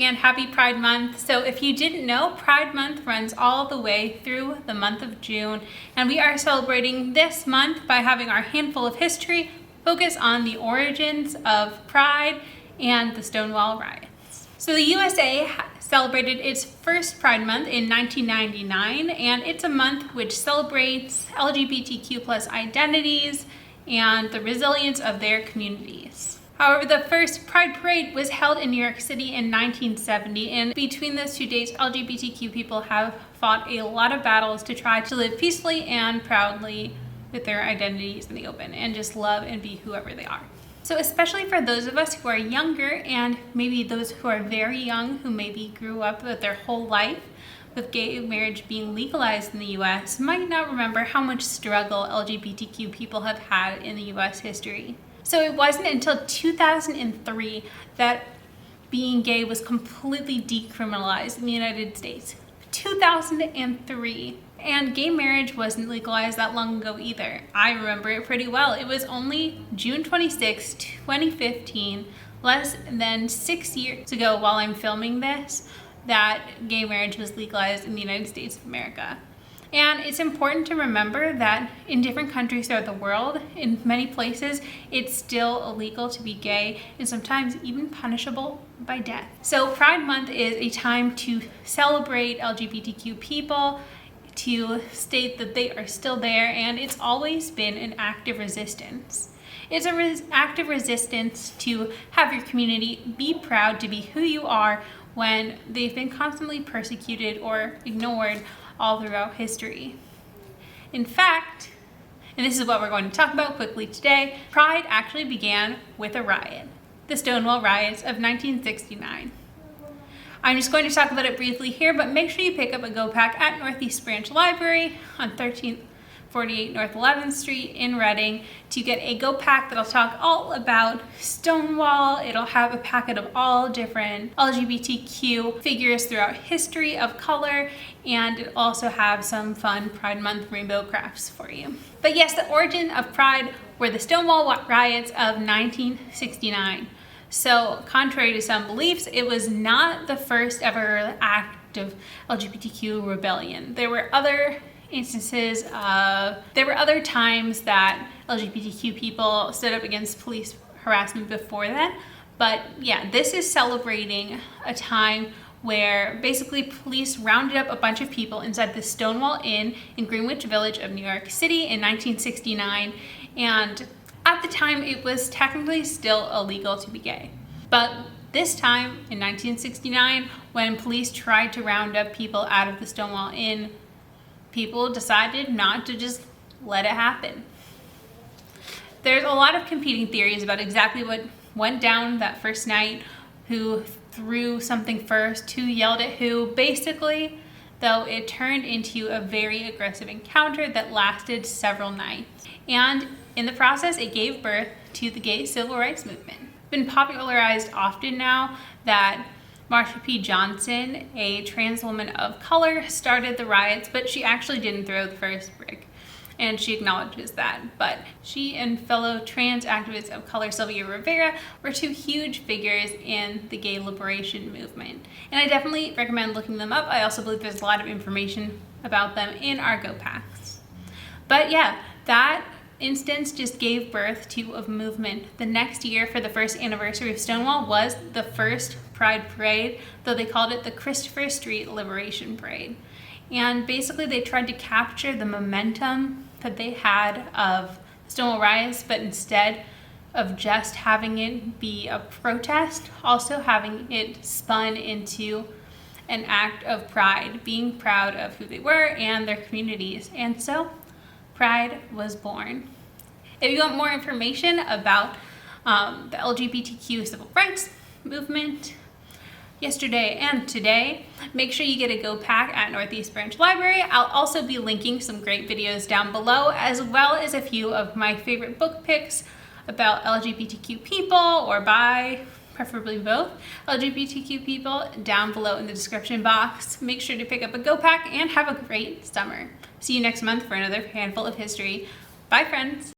and happy Pride Month. So if you didn't know, Pride Month runs all the way through the month of June, and we are celebrating this month by having our handful of history focus on the origins of Pride and the Stonewall riots. So the USA celebrated its first Pride Month in 1999, and it's a month which celebrates LGBTQ+ identities and the resilience of their communities. However, the first Pride Parade was held in New York City in 1970, and between those two dates, LGBTQ people have fought a lot of battles to try to live peacefully and proudly with their identities in the open and just love and be whoever they are. So especially for those of us who are younger, and maybe those who are very young who maybe grew up with their whole life with gay marriage being legalized in the US, might not remember how much struggle LGBTQ people have had in the US history. So it wasn't until 2003 that being gay was completely decriminalized in the United States. 2003. And gay marriage wasn't legalized that long ago either. I remember it pretty well. It was only June 26, 2015, less than 6 years ago while I'm filming this, that gay marriage was legalized in the United States of America. And it's important to remember that in different countries throughout the world, in many places, it's still illegal to be gay and sometimes even punishable by death. So Pride Month is a time to celebrate LGBTQ people, to state that they are still there, and it's always been an act of resistance. It's an act of resistance to have your community be proud to be who you are when they've been constantly persecuted or ignored all throughout history. In fact, and this is what we're going to talk about quickly today, Pride actually began with a riot, the Stonewall Riots of 1969. I'm just going to talk about it briefly here, but make sure you pick up a Go Pack at Northeast Branch Library on 1348 North 11th Street in Reading to get a Go Pack that'll talk all about Stonewall. It'll have a packet of all different LGBTQ figures throughout history of color, and it'll also have some fun Pride Month rainbow crafts for you. But yes, the origin of Pride were the Stonewall riots of 1969. So contrary to some beliefs, it was not the first ever act of LGBTQ rebellion. There were other instances there were other times that LGBTQ people stood up against police harassment before that. But yeah, this is celebrating a time where basically police rounded up a bunch of people inside the Stonewall Inn in Greenwich Village of New York City in 1969, and at the time it was technically still illegal to be gay. But this time in 1969, when police tried to round up people out of the Stonewall Inn, people decided not to just let it happen. There's a lot of competing theories about exactly what went down that first night, who threw something first, who yelled at who. Basically, though, it turned into a very aggressive encounter that lasted several nights. And in the process, it gave birth to the gay civil rights movement. It's been popularized often now that Marsha P. Johnson, a trans woman of color, started the riots, but she actually didn't throw the first brick, and she acknowledges that. But she and fellow trans activists of color Sylvia Rivera were two huge figures in the gay liberation movement, and I definitely recommend looking them up. I also believe there's a lot of information about them in our Go Packs. But yeah, that instance just gave birth to a movement. The next year, for the first anniversary of Stonewall, was the first Pride Parade, though they called it the Christopher Street Liberation Parade. And basically they tried to capture the momentum that they had of Stonewall riots, but instead of just having it be a protest, also having it spun into an act of pride, being proud of who they were and their communities. And so Pride was born. If you want more information about the LGBTQ civil rights movement yesterday and today, make sure you get a Go Pack at Northeast Branch Library. I'll also be linking some great videos down below, as well as a few of my favorite book picks about LGBTQ people, or bi, preferably both, LGBTQ people, down below in the description box. Make sure to pick up a Go Pack and have a great summer. See you next month for another handful of history. Bye, friends.